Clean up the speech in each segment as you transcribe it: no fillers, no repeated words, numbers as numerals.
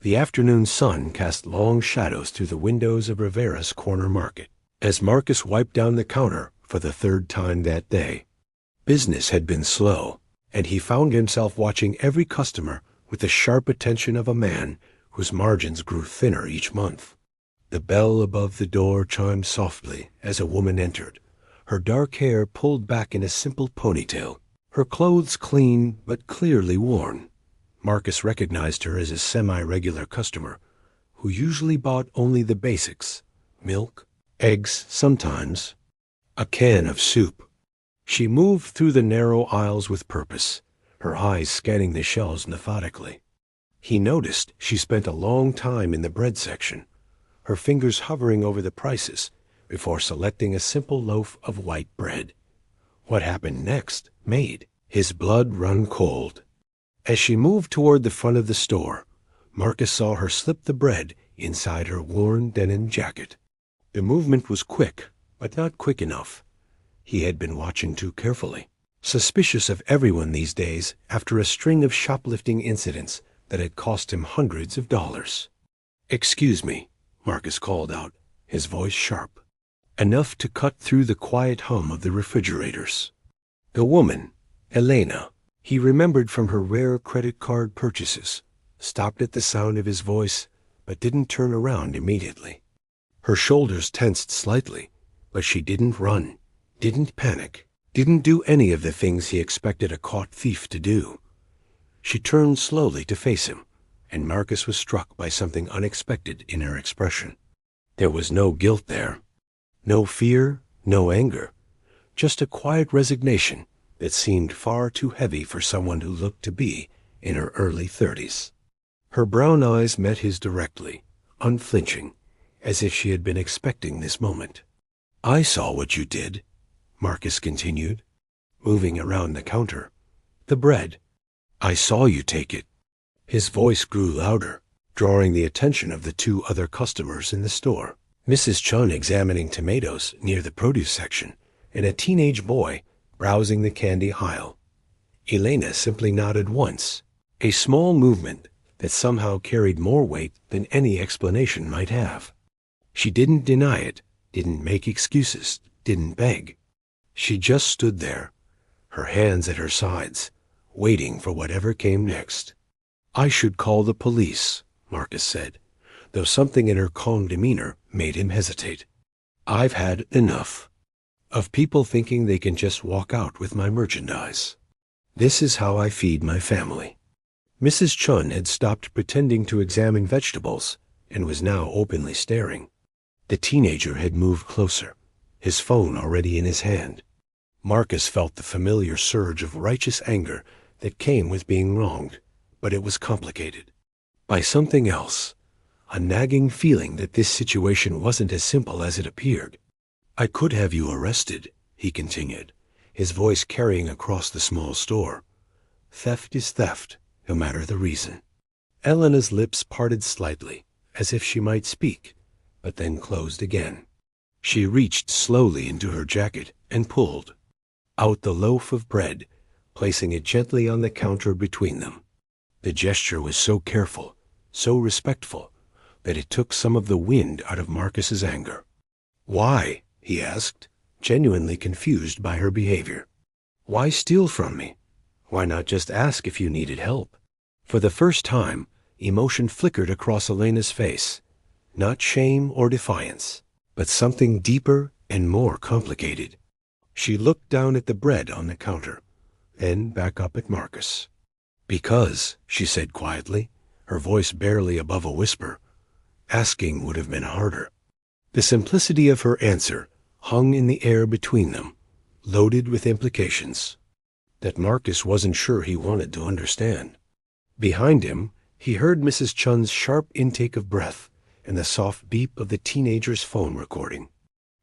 The afternoon sun cast long shadows through the windows of Rivera's corner market as Marcus wiped down the counter for the third time that day. Business had been slow, and he found himself watching every customer with the sharp attention of a man whose margins grew thinner each month. The bell above the door chimed softly as a woman entered, her dark hair pulled back in a simple ponytail, her clothes clean but clearly worn. Marcus recognized her as a semi-regular customer who usually bought only the basics: milk, eggs sometimes, a can of soup. She moved through the narrow aisles with purpose, her eyes scanning the shelves methodically. He noticed she spent a long time in the bread section, her fingers hovering over the prices before selecting a simple loaf of white bread. What happened next made his blood run cold. As she moved toward the front of the store, Marcus saw her slip the bread inside her worn denim jacket. The movement was quick, but not quick enough. He had been watching too carefully, suspicious of everyone these days after a string of shoplifting incidents that had cost him hundreds of dollars. "Excuse me," Marcus called out, his voice sharp, enough to cut through the quiet hum of the refrigerators. The woman, Elena, he remembered from her rare credit card purchases, stopped at the sound of his voice, but didn't turn around immediately. Her shoulders tensed slightly, but she didn't run, didn't panic, didn't do any of the things he expected a caught thief to do. She turned slowly to face him, and Marcus was struck by something unexpected in her expression. There was no guilt there, no fear, no anger, just a quiet resignation that seemed far too heavy for someone who looked to be in her early 30s. Her brown eyes met his directly, unflinching, as if she had been expecting this moment. "I saw what you did," Marcus continued, moving around the counter. "The bread. I saw you take it." His voice grew louder, drawing the attention of the two other customers in the store. Mrs. Chun examining tomatoes near the produce section, and a teenage boy browsing the candy aisle. Elena simply nodded once, a small movement that somehow carried more weight than any explanation might have. She didn't deny it, didn't make excuses, didn't beg. She just stood there, her hands at her sides, waiting for whatever came next. "I should call the police," Marcus said, though something in her calm demeanor made him hesitate. "I've had enough of people thinking they can just walk out with my merchandise. This is how I feed my family." Mrs. Chun had stopped pretending to examine vegetables and was now openly staring. The teenager had moved closer, his phone already in his hand. Marcus felt the familiar surge of righteous anger that came with being wronged, but it was complicated by something else, a nagging feeling that this situation wasn't as simple as it appeared. "I could have you arrested," he continued, his voice carrying across the small store. "Theft is theft, no matter the reason." Elena's lips parted slightly, as if she might speak, but then closed again. She reached slowly into her jacket and pulled out the loaf of bread, placing it gently on the counter between them. The gesture was so careful, so respectful, that it took some of the wind out of Marcus's anger. "Why?" he asked, genuinely confused by her behavior. "Why steal from me? Why not just ask if you needed help?" For the first time, emotion flickered across Elena's face. Not shame or defiance, but something deeper and more complicated. She looked down at the bread on the counter, then back up at Marcus. "Because," she said quietly, her voice barely above a whisper. Asking would have been harder. The simplicity of her answer hung in the air between them, loaded with implications that Marcus wasn't sure he wanted to understand. Behind him, he heard Mrs. Chun's sharp intake of breath and the soft beep of the teenager's phone recording.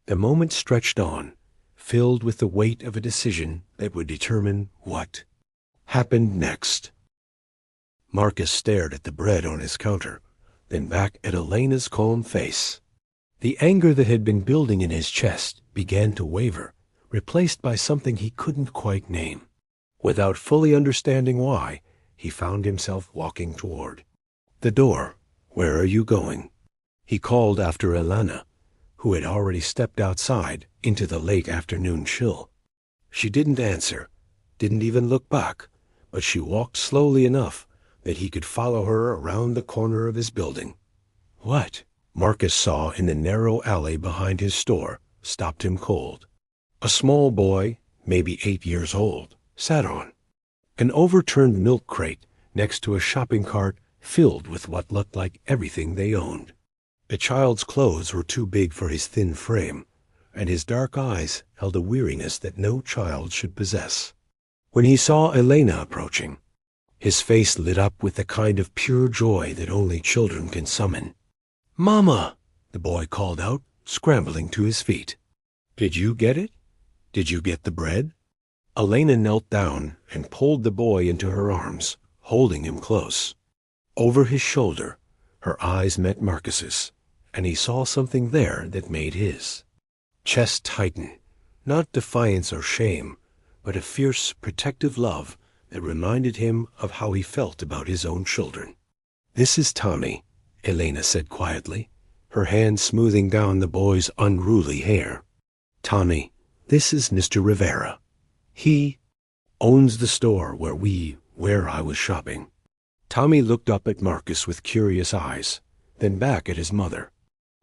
The moment stretched on, filled with the weight of a decision that would determine what happened next. Marcus stared at the bread on his counter, then back at Elena's calm face. The anger that had been building in his chest began to waver, replaced by something he couldn't quite name. Without fully understanding why, he found himself walking toward the door, Where are you going?" He called after Elena, who had already stepped outside into the late afternoon chill. She didn't answer, didn't even look back, but she walked slowly enough that he could follow her around the corner of his building. What Marcus saw in the narrow alley behind his store stopped him cold. A small boy, maybe 8 years old, sat on an overturned milk crate next to a shopping cart filled with what looked like everything they owned. The child's clothes were too big for his thin frame, and his dark eyes held a weariness that no child should possess. When he saw Elena approaching, his face lit up with the kind of pure joy that only children can summon. "Mama!" the boy called out, scrambling to his feet. "Did you get it? Did you get the bread?" Elena knelt down and pulled the boy into her arms, holding him close. Over his shoulder, her eyes met Marcus's, and he saw something there that made his chest tighten, not defiance or shame, but a fierce, protective love that reminded him of how he felt about his own children. "This is Tommy," Elena said quietly, her hand smoothing down the boy's unruly hair. "Tommy, this is Mr. Rivera. He owns the store where I was shopping." Tommy looked up at Marcus with curious eyes, then back at his mother.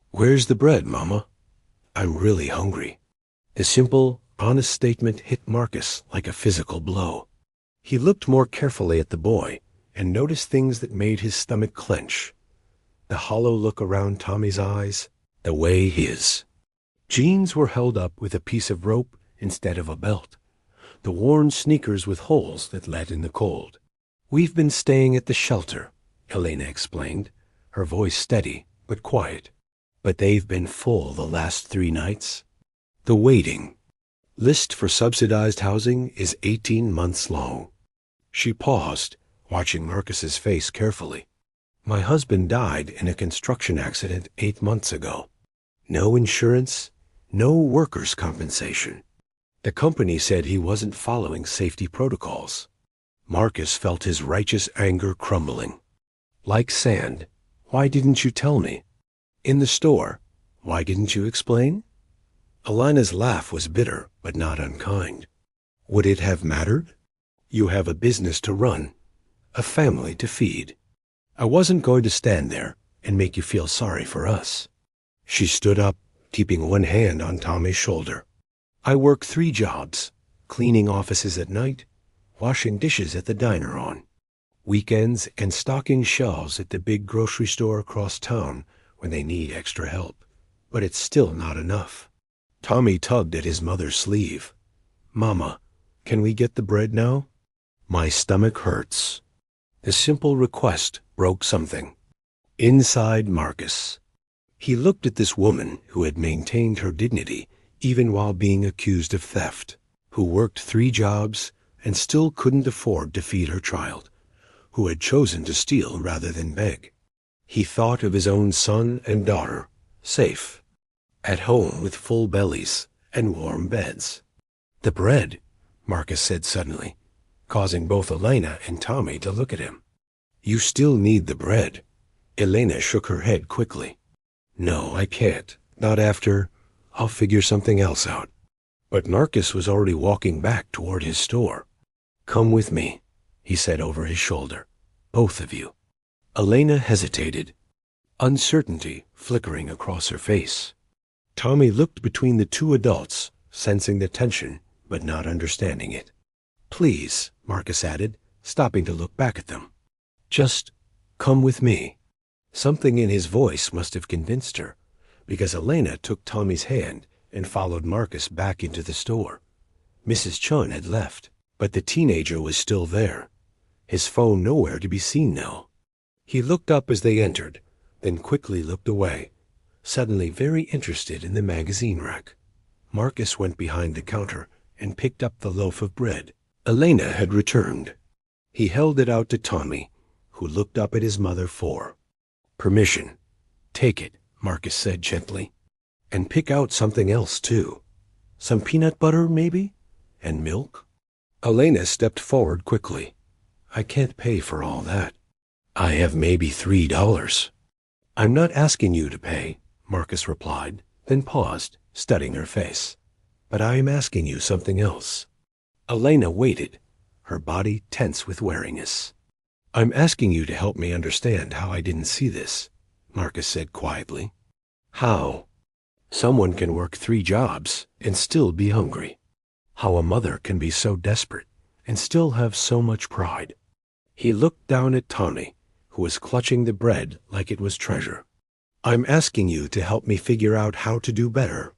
"Where's the bread, Mama? I'm really hungry." The simple, honest statement hit Marcus like a physical blow. He looked more carefully at the boy and noticed things that made his stomach clench. The hollow look around Tommy's eyes, the way his jeans were held up with a piece of rope instead of a belt, the worn sneakers with holes that let in the cold. "We've been staying at the shelter," Elena explained, her voice steady but quiet. "But they've been full the last 3 nights. The waiting list for subsidized housing is 18 months long." She paused, watching Marcus's face carefully. "My husband died in a construction accident 8 months ago. No insurance, no workers' compensation. The company said he wasn't following safety protocols." Marcus felt his righteous anger crumbling. Like sand. "Why didn't you tell me? In the store, why didn't you explain?" Elena's laugh was bitter, but not unkind. "Would it have mattered? You have a business to run, a family to feed. I wasn't going to stand there and make you feel sorry for us." She stood up, keeping one hand on Tommy's shoulder. "I work 3 jobs, cleaning offices at night, washing dishes at the diner on weekends, and stocking shelves at the big grocery store across town when they need extra help. But it's still not enough." Tommy tugged at his mother's sleeve. "Mama, can we get the bread now? My stomach hurts." The simple request broke something inside Marcus. He looked at this woman who had maintained her dignity even while being accused of theft, who worked 3 jobs and still couldn't afford to feed her child, who had chosen to steal rather than beg. He thought of his own son and daughter, safe, at home with full bellies and warm beds. "The bread," Marcus said suddenly, causing both Elena and Tommy to look at him. "You still need the bread." Elena shook her head quickly. "No, I can't. Not after. I'll figure something else out." But Marcus was already walking back toward his store. "Come with me," he said over his shoulder. "Both of you." Elena hesitated, uncertainty flickering across her face. Tommy looked between the 2 adults, sensing the tension but not understanding it. "Please," Marcus added, stopping to look back at them. "Just come with me." Something in his voice must have convinced her, because Elena took Tommy's hand and followed Marcus back into the store. Mrs. Chun had left, but the teenager was still there, his phone nowhere to be seen now. He looked up as they entered, then quickly looked away, suddenly very interested in the magazine rack. Marcus went behind the counter and picked up the loaf of bread. Elena had returned. He held it out to Tommy, who looked up at his mother for permission. "Take it," Marcus said gently. "And pick out something else, too. Some peanut butter, maybe? And milk?" Elena stepped forward quickly. "I can't pay for all that. I have maybe $3. I'm not asking you to pay, Marcus replied, then paused, studying her face. But I am asking you something else. Elena waited, her body tense with wariness. I'm asking you to help me understand how I didn't see this, Marcus said quietly. How? Someone can work 3 jobs and still be hungry. How a mother can be so desperate and still have so much pride. He looked down at Tawny, who was clutching the bread like it was treasure. I'm asking you to help me figure out how to do better.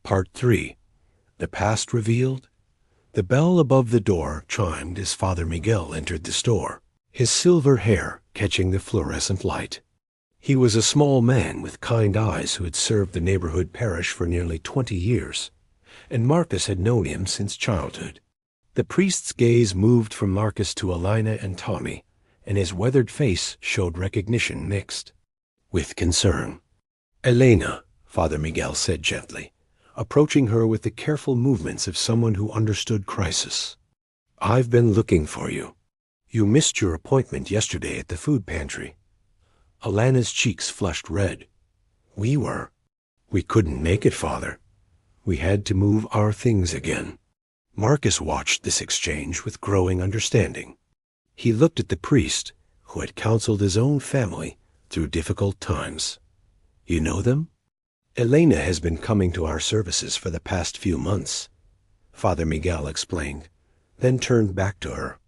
Part 3. The Past Revealed. The bell above the door chimed as Father Miguel entered the store, his silver hair catching the fluorescent light. He was a small man with kind eyes who had served the neighborhood parish for nearly 20 years, and Marcus had known him since childhood. The priest's gaze moved from Marcus to Elena and Tommy, and his weathered face showed recognition mixed with concern. Elena, Father Miguel said gently, approaching her with the careful movements of someone who understood crisis. I've been looking for you. You missed your appointment yesterday at the food pantry. Elena's cheeks flushed red. We couldn't make it, Father. We had to move our things again. Marcus watched this exchange with growing understanding. He looked at the priest, who had counseled his own family through difficult times. You know them? Elena has been coming to our services for the past few months, Father Miguel explained, then turned back to her.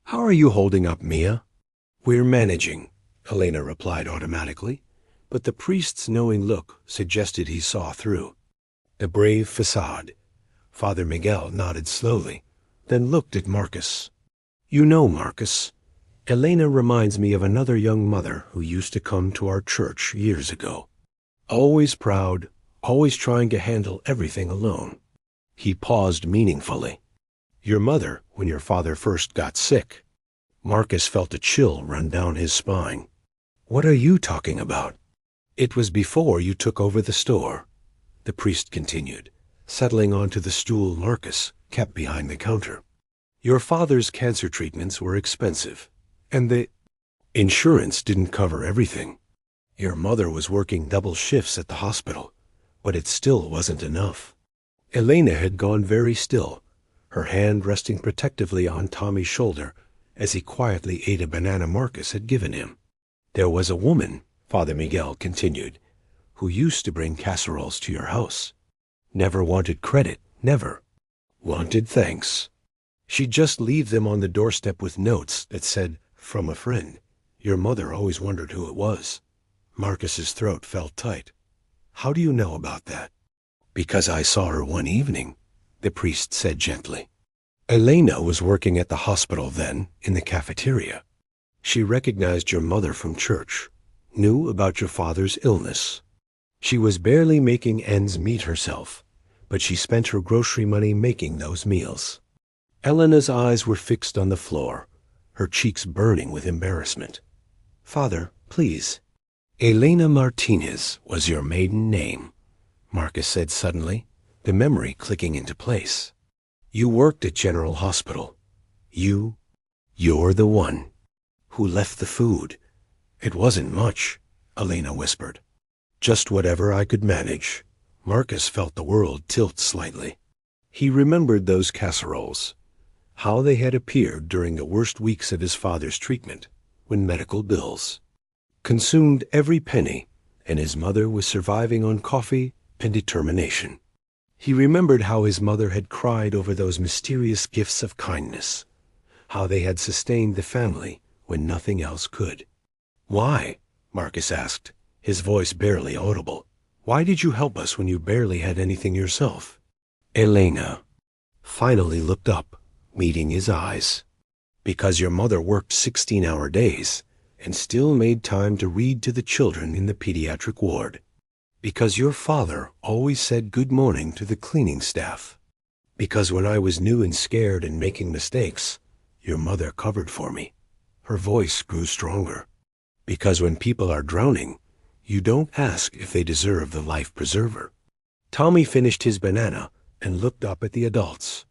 How are you holding up, Mia? We're managing, Elena replied automatically, but the priest's knowing look suggested he saw through. A brave facade. Father Miguel nodded slowly, then looked at Marcus. You know, Marcus, Elena reminds me of another young mother who used to come to our church years ago. Always proud, always trying to handle everything alone. He paused meaningfully. Your mother, when your father first got sick. Marcus felt a chill run down his spine. What are you talking about? It was before you took over the store, the priest continued, settling onto the stool Marcus kept behind the counter. Your father's cancer treatments were expensive, and the insurance didn't cover everything. Your mother was working double shifts at the hospital, but it still wasn't enough. Elena had gone very still, her hand resting protectively on Tommy's shoulder as he quietly ate a banana Marcus had given him. There was a woman, Father Miguel continued, who used to bring casseroles to your house. Never wanted credit, never. Wanted thanks. She'd just leave them on the doorstep with notes that said, from a friend. Your mother always wondered who it was. Marcus's throat felt tight. How do you know about that? Because I saw her one evening, the priest said gently. Elena was working at the hospital then, in the cafeteria. She recognized your mother from church, knew about your father's illness. She was barely making ends meet herself, but she spent her grocery money making those meals. Elena's eyes were fixed on the floor, her cheeks burning with embarrassment. Father, please. Elena Martinez was your maiden name, Marcus said suddenly, the memory clicking into place. You worked at General Hospital. You're the one who left the food. It wasn't much, Elena whispered. Just whatever I could manage. Marcus felt the world tilt slightly. He remembered those casseroles, how they had appeared during the worst weeks of his father's treatment, when medical bills consumed every penny, and his mother was surviving on coffee and determination. He remembered how his mother had cried over those mysterious gifts of kindness, how they had sustained the family when nothing else could. Why? Marcus asked, his voice barely audible. Why did you help us when you barely had anything yourself? Elena finally looked up, meeting his eyes. Because your mother worked 16-hour days and still made time to read to the children in the pediatric ward. Because your father always said good morning to the cleaning staff. Because when I was new and scared and making mistakes, your mother covered for me. Her voice grew stronger. Because when people are drowning, you don't ask if they deserve the life preserver. Tommy finished his banana and looked up at the adults,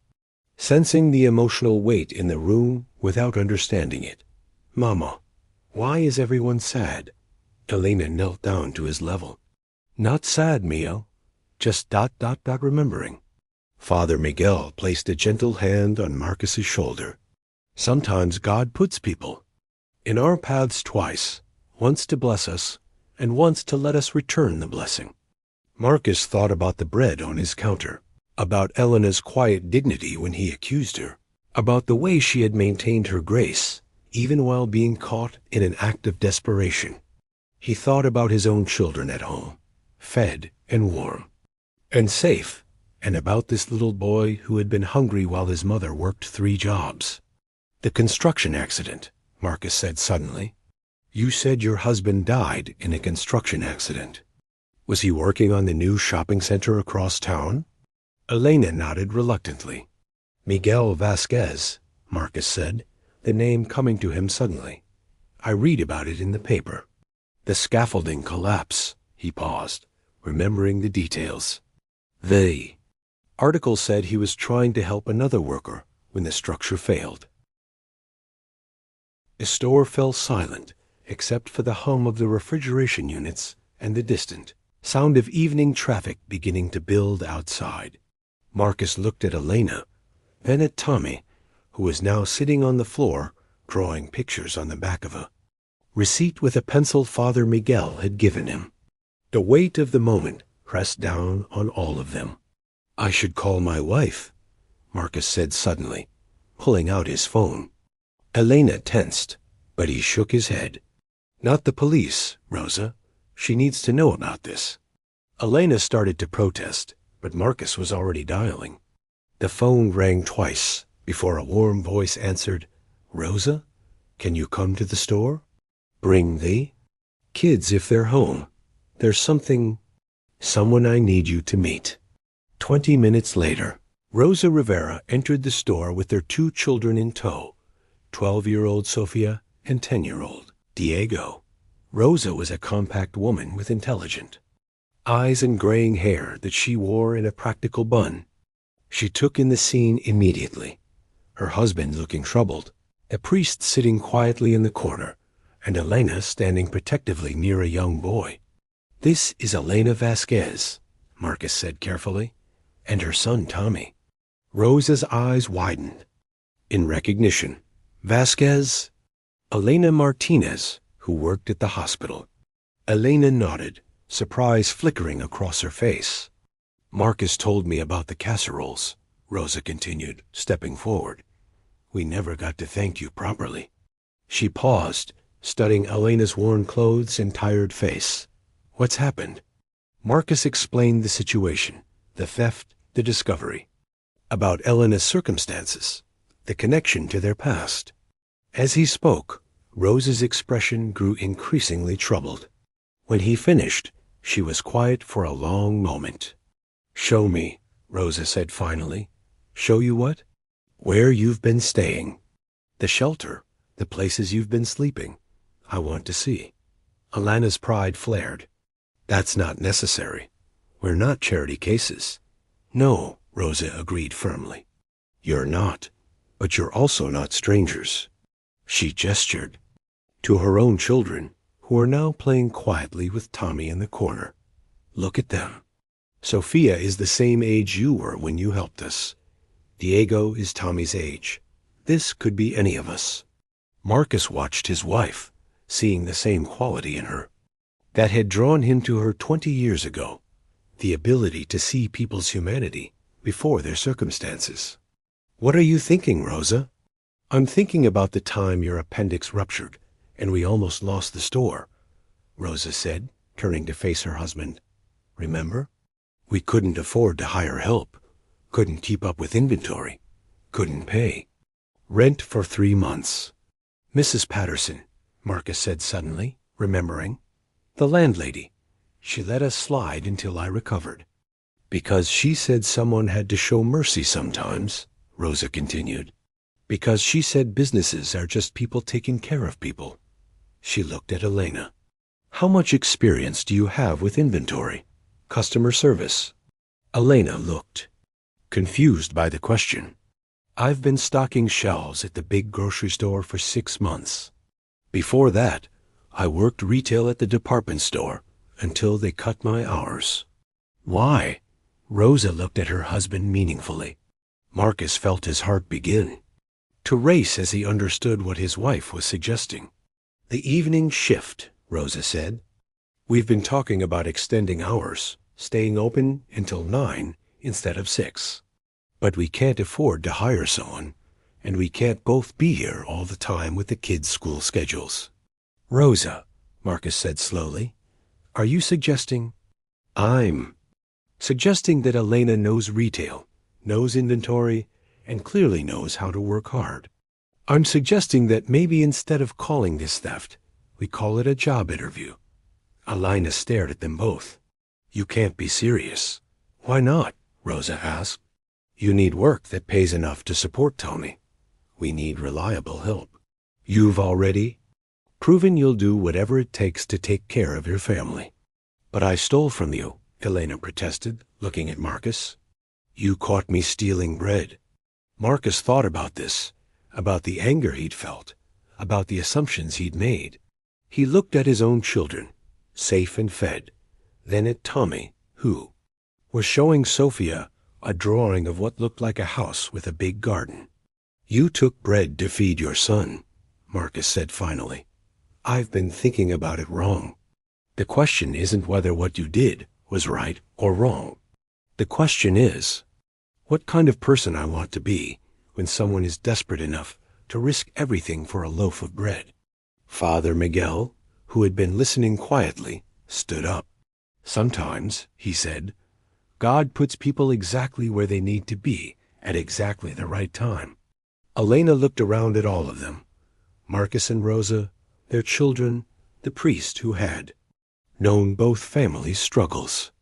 sensing the emotional weight in the room without understanding it. Mama, why is everyone sad? Elena knelt down to his level. Not sad, Miguel. Just ... remembering. Father Miguel placed a gentle hand on Marcus's shoulder. Sometimes God puts people in our paths twice, once to bless us, and once to let us return the blessing. Marcus thought about the bread on his counter, about Elena's quiet dignity when he accused her, about the way she had maintained her grace, even while being caught in an act of desperation. He thought about his own children at home, fed and warm, and safe, and about this little boy who had been hungry while his mother worked 3 jobs. The construction accident, Marcus said suddenly. You said your husband died in a construction accident. Was he working on the new shopping center across town? Elena nodded reluctantly. Miguel Vasquez, Marcus said, the name coming to him suddenly. I read about it in the paper. The scaffolding collapse, he paused, remembering the details. The article said he was trying to help another worker when the structure failed. The store fell silent, except for the hum of the refrigeration units and the distant sound of evening traffic beginning to build outside. Marcus looked at Elena, then at Tommy, who was now sitting on the floor, drawing pictures on the back of a receipt with a pencil Father Miguel had given him. The weight of the moment pressed down on all of them. I should call my wife, Marcus said suddenly, pulling out his phone. Elena tensed, but he shook his head. Not the police, Rosa. She needs to know about this. Elena started to protest, but Marcus was already dialing. The phone rang twice before a warm voice answered, Rosa, can you come to the store? Bring the kids if they're home. There's someone I need you to meet. 20 minutes later, Rosa Rivera entered the store with their 2 children in tow, 12-year-old Sofia and 10-year-old Diego. Rosa was a compact woman with intelligent eyes and graying hair that she wore in a practical bun. She took in the scene immediately, her husband looking troubled, a priest sitting quietly in the corner, and Elena standing protectively near a young boy. This is Elena Vasquez, Marcus said carefully, and her son Tommy. Rosa's eyes widened. In recognition, Vasquez, Elena Martinez, who worked at the hospital. Elena nodded, surprise flickering across her face. Marcus told me about the casseroles, Rosa continued, stepping forward. We never got to thank you properly. She paused, studying Elena's worn clothes and tired face. What's happened? Marcus explained the situation, the theft, the discovery. About Elena's circumstances, the connection to their past. As he spoke, Rosa's expression grew increasingly troubled. When he finished, she was quiet for a long moment. Show me, Rosa said finally. Show you what? Where you've been staying. The shelter, the places you've been sleeping. I want to see. Elena's pride flared. That's not necessary. We're not charity cases. No, Rosa agreed firmly. You're not, but you're also not strangers. She gestured to her own children, who are now playing quietly with Tommy in the corner. Look at them. Sophia is the same age you were when you helped us. Diego is Tommy's age. This could be any of us. Marcus watched his wife, seeing the same quality in her that had drawn him to her 20 years ago, the ability to see people's humanity before their circumstances. What are you thinking, Rosa? I'm thinking about the time your appendix ruptured and we almost lost the store, Rosa said, turning to face her husband. Remember? We couldn't afford to hire help, couldn't keep up with inventory, couldn't pay rent for 3 months. Mrs. Patterson, Marcus said suddenly, remembering. The landlady. She let us slide until I recovered. Because she said someone had to show mercy sometimes, Rosa continued. Because she said businesses are just people taking care of people. She looked at Elena. How much experience do you have with inventory? Customer service? Elena looked, confused by the question. I've been stocking shelves at the big grocery store for 6 months. Before that, I worked retail at the department store until they cut my hours. Why? Rosa looked at her husband meaningfully. Marcus felt his heart begin to race as he understood what his wife was suggesting. The evening shift, Rosa said. We've been talking about extending hours, staying open until 9 instead of 6. But we can't afford to hire someone, and we can't both be here all the time with the kids' school schedules. Rosa, Marcus said slowly, are you suggesting? I'm suggesting that Elena knows retail, knows inventory, and clearly knows how to work hard. I'm suggesting that maybe instead of calling this theft, we call it a job interview. Elena stared at them both. You can't be serious. Why not? Rosa asked. You need work that pays enough to support Tommy. We need reliable help. You've already proven you'll do whatever it takes to take care of your family. But I stole from you, Elena protested, looking at Marcus. You caught me stealing bread. Marcus thought about this, about the anger he'd felt, about the assumptions he'd made. He looked at his own children, safe and fed, then at Tommy, who was showing Sophia a drawing of what looked like a house with a big garden. You took bread to feed your son, Marcus said finally. I've been thinking about it wrong. The question isn't whether what you did was right or wrong. The question is, what kind of person I want to be when someone is desperate enough to risk everything for a loaf of bread. Father Miguel, who had been listening quietly, stood up. Sometimes, he said, God puts people exactly where they need to be at exactly the right time. Elena looked around at all of them, Marcus and Rosa, their children, the priest who had known both families' struggles.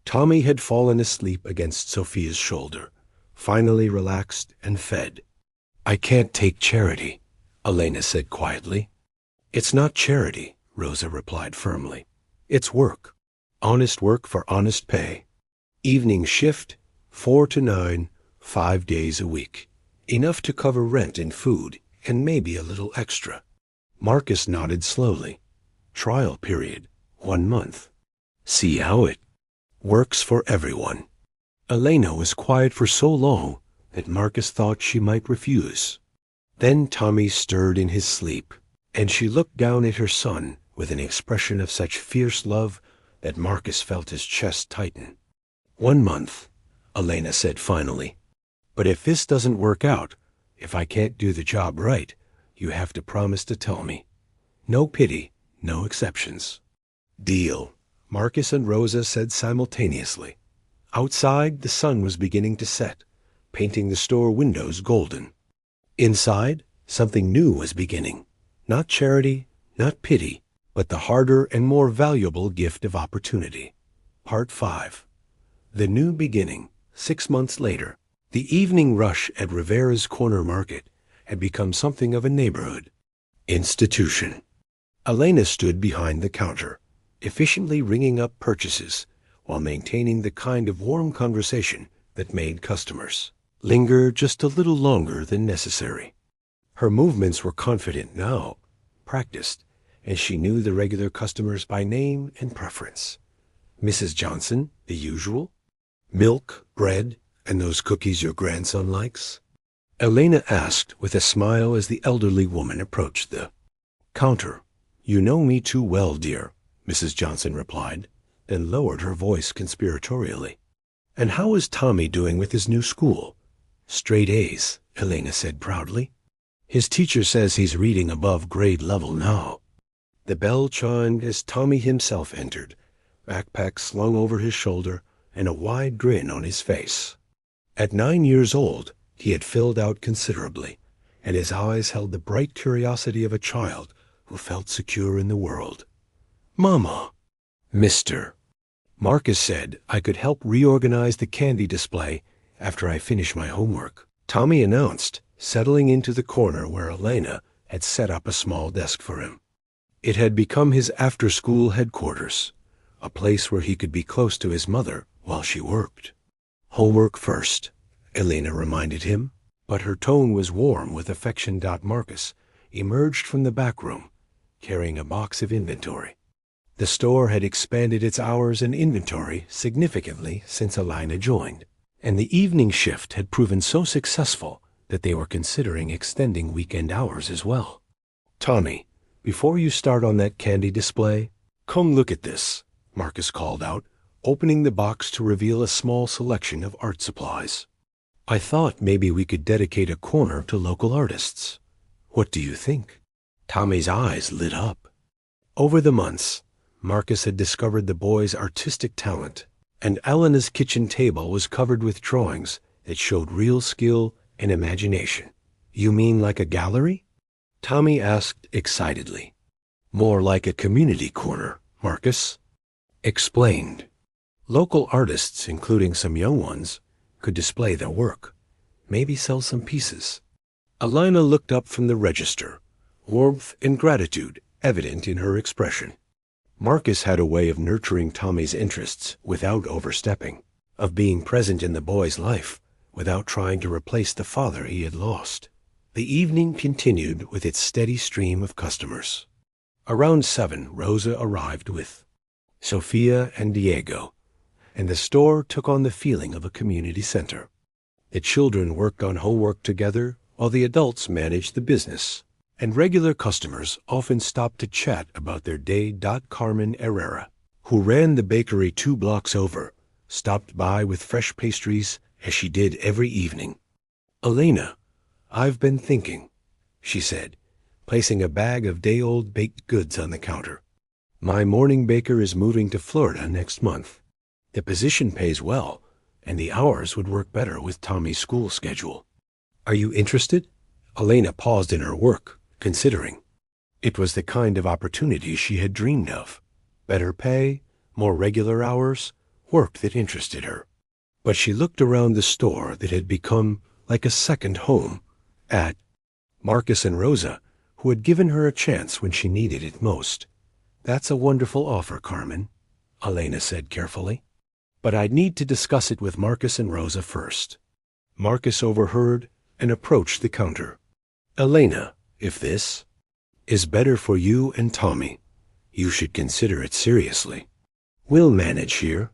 Tommy had fallen asleep against Sophia's shoulder, finally relaxed and fed. I can't take charity, Elena said quietly. It's not charity, Rosa replied firmly. It's work. Honest work for honest pay. Evening shift, 4 to 9, 5 days a week. Enough to cover rent and food, and maybe a little extra. Marcus nodded slowly. Trial period, 1 month. See how it works for everyone. Elena was quiet for so long that Marcus thought she might refuse. Then Tommy stirred in his sleep, and she looked down at her son with an expression of such fierce love that Marcus felt his chest tighten. 1 month, Elena said finally. But if this doesn't work out, if I can't do the job right, you have to promise to tell me. No pity, no exceptions. Deal, Marcus and Rosa said simultaneously. Outside, the sun was beginning to set, painting the store windows golden. Inside, something new was beginning. Not charity, not pity, but the harder and more valuable gift of opportunity. Part 5. The new beginning. 6 months later, the evening rush at Rivera's Corner Market had become something of a neighborhood institution. Elena stood behind the counter, efficiently ringing up purchases while maintaining the kind of warm conversation that made customers linger just a little longer than necessary. Her movements were confident now, practiced, and she knew the regular customers by name and preference. Mrs. Johnson, the usual. Milk, bread, and those cookies your grandson likes? Elena asked with a smile as the elderly woman approached the counter. You know me too well, dear, Mrs. Johnson replied, then lowered her voice conspiratorially. And how is Tommy doing with his new school? Straight A's, Elena said proudly. His teacher says he's reading above grade level now. The bell chimed as Tommy himself entered, backpack slung over his shoulder and a wide grin on his face. At 9 years old, he had filled out considerably, and his eyes held the bright curiosity of a child who felt secure in the world. Mama, Mr. Marcus said I could help reorganize the candy display after I finish my homework, Tommy announced, settling into the corner where Elena had set up a small desk for him. It had become his after-school headquarters, a place where he could be close to his mother while she worked. Homework first, Elena reminded him, but her tone was warm with affection. Marcus emerged from the back room, carrying a box of inventory. The store had expanded its hours and inventory significantly since Elena joined, and the evening shift had proven so successful that they were considering extending weekend hours as well. "Tommy, before you start on that candy display, come look at this," Marcus called out, opening the box to reveal a small selection of art supplies. "I thought maybe we could dedicate a corner to local artists. What do you think?" Tommy's eyes lit up. Over the months, Marcus had discovered the boy's artistic talent, and Elena's kitchen table was covered with drawings that showed real skill and imagination. "You mean like a gallery?" Tommy asked excitedly. "More like a community corner," Marcus explained. Local artists, including some young ones, could display their work, maybe sell some pieces. Elena looked up from the register, warmth and gratitude evident in her expression. Marcus had a way of nurturing Tommy's interests without overstepping, of being present in the boy's life without trying to replace the father he had lost. The evening continued with its steady stream of customers. Around 7, Rosa arrived with Sophia and Diego, and the store took on the feeling of a community center. The children worked on homework together while the adults managed the business, and regular customers often stopped to chat about their day. Carmen Herrera, who ran the bakery 2 blocks over, stopped by with fresh pastries as she did every evening. "Elena, I've been thinking," she said, placing a bag of day-old baked goods on the counter. "My morning baker is moving to Florida next month. The position pays well, and the hours would work better with Tommy's school schedule. Are you interested?" Elena paused in her work, considering. It was the kind of opportunity she had dreamed of. Better pay, more regular hours, work that interested her. But she looked around the store that had become like a second home at Marcus and Rosa, who had given her a chance when she needed it most. "That's a wonderful offer, Carmen," Elena said carefully. "But I'd need to discuss it with Marcus and Rosa first." Marcus overheard and approached the counter. "Elena, if this is better for you and Tommy, you should consider it seriously. We'll manage here,"